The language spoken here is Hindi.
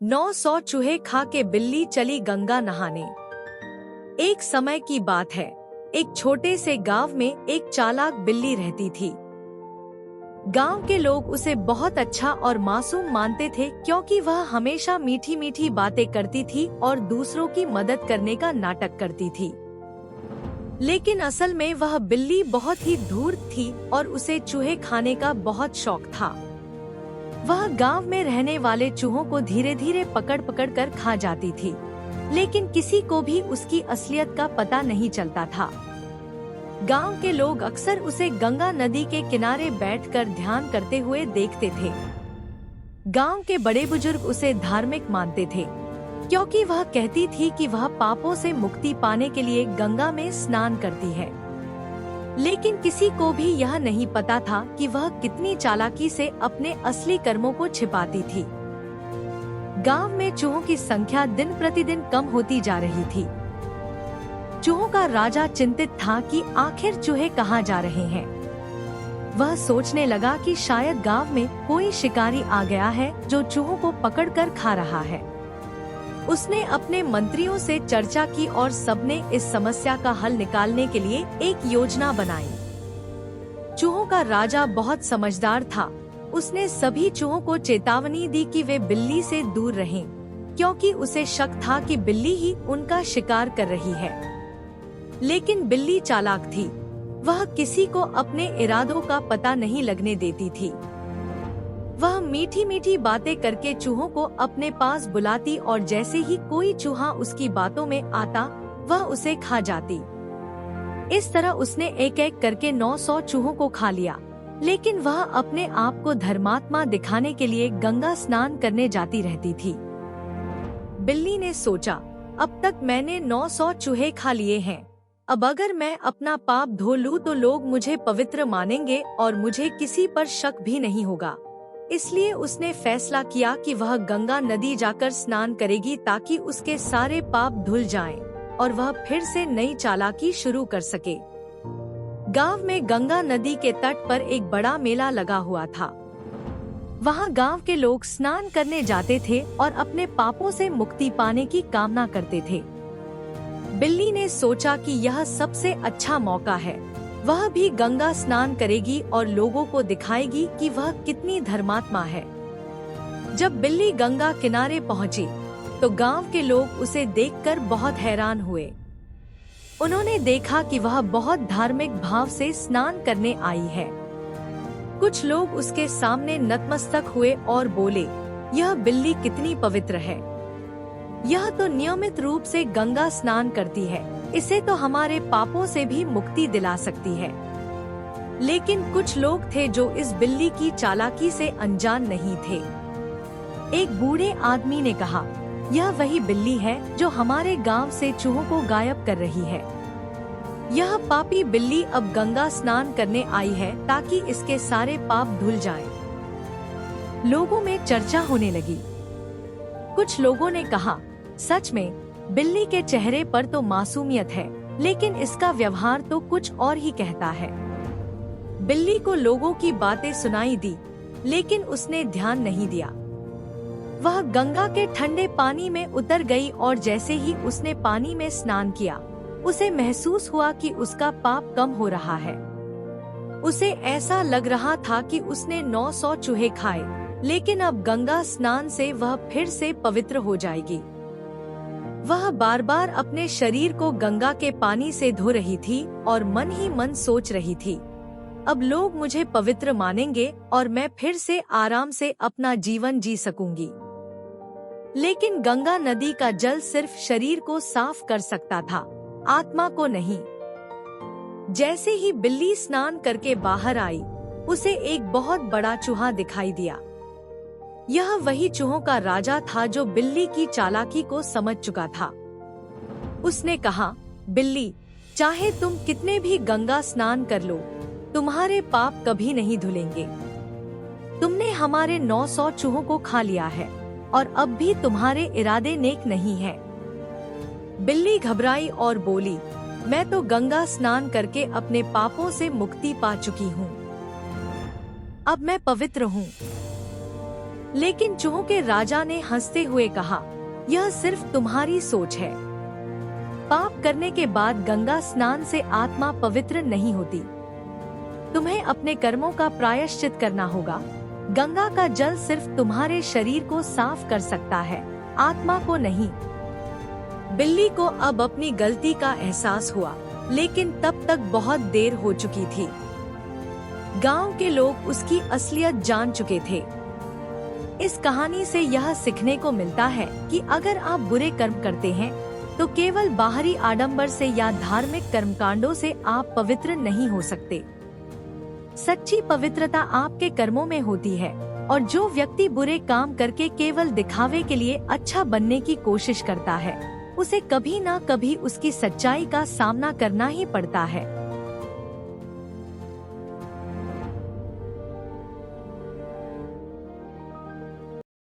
900 चूहे खा के बिल्ली चली गंगा नहाने। एक समय की बात है, एक छोटे से गांव में एक चालाक बिल्ली रहती थी। गांव के लोग उसे बहुत अच्छा और मासूम मानते थे क्योंकि वह हमेशा मीठी मीठी बातें करती थी और दूसरों की मदद करने का नाटक करती थी। लेकिन असल में वह बिल्ली बहुत ही धूर्त थी और उसे चूहे खाने का बहुत शौक था। वह गांव में रहने वाले चूहों को धीरे धीरे पकड़ पकड़ कर खा जाती थी, लेकिन किसी को भी उसकी असलियत का पता नहीं चलता था। गांव के लोग अक्सर उसे गंगा नदी के किनारे बैठकर ध्यान करते हुए देखते थे। गांव के बड़े बुजुर्ग उसे धार्मिक मानते थे क्योंकि वह कहती थी कि वह पापों से मुक्ति पाने के लिए गंगा में स्नान करती है। लेकिन किसी को भी यह नहीं पता था कि वह कितनी चालाकी से अपने असली कर्मों को छिपाती थी। गांव में चूहों की संख्या दिन प्रतिदिन कम होती जा रही थी। चूहों का राजा चिंतित था कि आखिर चूहे कहाँ जा रहे हैं। वह सोचने लगा कि शायद गांव में कोई शिकारी आ गया है जो चूहों को पकड़कर खा रहा है। उसने अपने मंत्रियों से चर्चा की और सबने इस समस्या का हल निकालने के लिए एक योजना बनाई। चूहों का राजा बहुत समझदार था। उसने सभी चूहों को चेतावनी दी कि वे बिल्ली से दूर रहें, क्योंकि उसे शक था कि बिल्ली ही उनका शिकार कर रही है। लेकिन बिल्ली चालाक थी। वह किसी को अपने इरादों का पता नहीं लगने देती थी। वह मीठी मीठी बातें करके चूहों को अपने पास बुलाती और जैसे ही कोई चूहा उसकी बातों में आता, वह उसे खा जाती। इस तरह उसने एक एक करके 900 चूहों को खा लिया। लेकिन वह अपने आप को धर्मात्मा दिखाने के लिए गंगा स्नान करने जाती रहती थी। बिल्ली ने सोचा, अब तक मैंने 900 चूहे खा लिए हैं। अब अगर मैं अपना पाप धो लूं तो लोग मुझे पवित्र मानेंगे और मुझे किसी पर शक भी नहीं होगा। इसलिए उसने फैसला किया कि वह गंगा नदी जाकर स्नान करेगी ताकि उसके सारे पाप धुल जाएं और वह फिर से नई चालाकी शुरू कर सके। गांव में गंगा नदी के तट पर एक बड़ा मेला लगा हुआ था। वहां गांव के लोग स्नान करने जाते थे और अपने पापों से मुक्ति पाने की कामना करते थे। बिल्ली ने सोचा कि यह सबसे अच्छा मौका है। वह भी गंगा स्नान करेगी और लोगों को दिखाएगी कि वह कितनी धर्मात्मा है। जब बिल्ली गंगा किनारे पहुंची, तो गांव के लोग उसे देखकर बहुत हैरान हुए। उन्होंने देखा कि वह बहुत धार्मिक भाव से स्नान करने आई है। कुछ लोग उसके सामने नतमस्तक हुए और बोले, यह बिल्ली कितनी पवित्र है। यह तो नियमित रूप से गंगा स्नान करती है। इसे तो हमारे पापों से भी मुक्ति दिला सकती है। लेकिन कुछ लोग थे जो इस बिल्ली की चालाकी से अनजान नहीं थे। एक बूढ़े आदमी ने कहा, यह वही बिल्ली है जो हमारे गांव से चूहों को गायब कर रही है। यह पापी बिल्ली अब गंगा स्नान करने आई है ताकि इसके सारे पाप धुल जाएं। लोगों में चर्चा होने लगी। कुछ लोगों ने कहा, सच में बिल्ली के चेहरे पर तो मासूमियत है, लेकिन इसका व्यवहार तो कुछ और ही कहता है। बिल्ली को लोगों की बातें सुनाई दी, लेकिन उसने ध्यान नहीं दिया। वह गंगा के ठंडे पानी में उतर गई और जैसे ही उसने पानी में स्नान किया, उसे महसूस हुआ कि उसका पाप कम हो रहा है। उसे ऐसा लग रहा था कि उसने 900 चूहे खाए, लेकिन अब गंगा स्नान से वह फिर से पवित्र हो जाएगी। वह बार बार अपने शरीर को गंगा के पानी से धो रही थी और मन ही मन सोच रही थी, अब लोग मुझे पवित्र मानेंगे और मैं फिर से आराम से अपना जीवन जी सकूंगी। लेकिन गंगा नदी का जल सिर्फ शरीर को साफ कर सकता था, आत्मा को नहीं। जैसे ही बिल्ली स्नान करके बाहर आई, उसे एक बहुत बड़ा चूहा दिखाई दिया। यह वही चूहों का राजा था जो बिल्ली की चालाकी को समझ चुका था। उसने कहा, बिल्ली, चाहे तुम कितने भी गंगा स्नान कर लो, तुम्हारे पाप कभी नहीं धुलेंगे। तुमने हमारे 900 चूहों को खा लिया है और अब भी तुम्हारे इरादे नेक नहीं है। बिल्ली घबराई और बोली, मैं तो गंगा स्नान करके अपने पापों से मुक्ति पा चुकी हूँ। अब मैं पवित्र हूँ। लेकिन चूहों के राजा ने हंसते हुए कहा, यह सिर्फ तुम्हारी सोच है। पाप करने के बाद गंगा स्नान से आत्मा पवित्र नहीं होती। तुम्हें अपने कर्मों का प्रायश्चित करना होगा। गंगा का जल सिर्फ तुम्हारे शरीर को साफ कर सकता है, आत्मा को नहीं। बिल्ली को अब अपनी गलती का एहसास हुआ, लेकिन तब तक बहुत देर हो चुकी थी। गांव के लोग उसकी असलियत जान चुके थे। इस कहानी से यह सीखने को मिलता है कि अगर आप बुरे कर्म करते हैं तो केवल बाहरी आडंबर से या धार्मिक कर्मकांडों से आप पवित्र नहीं हो सकते। सच्ची पवित्रता आपके कर्मों में होती है, और जो व्यक्ति बुरे काम करके केवल दिखावे के लिए अच्छा बनने की कोशिश करता है, उसे कभी ना कभी उसकी सच्चाई का सामना करना ही पड़ता है।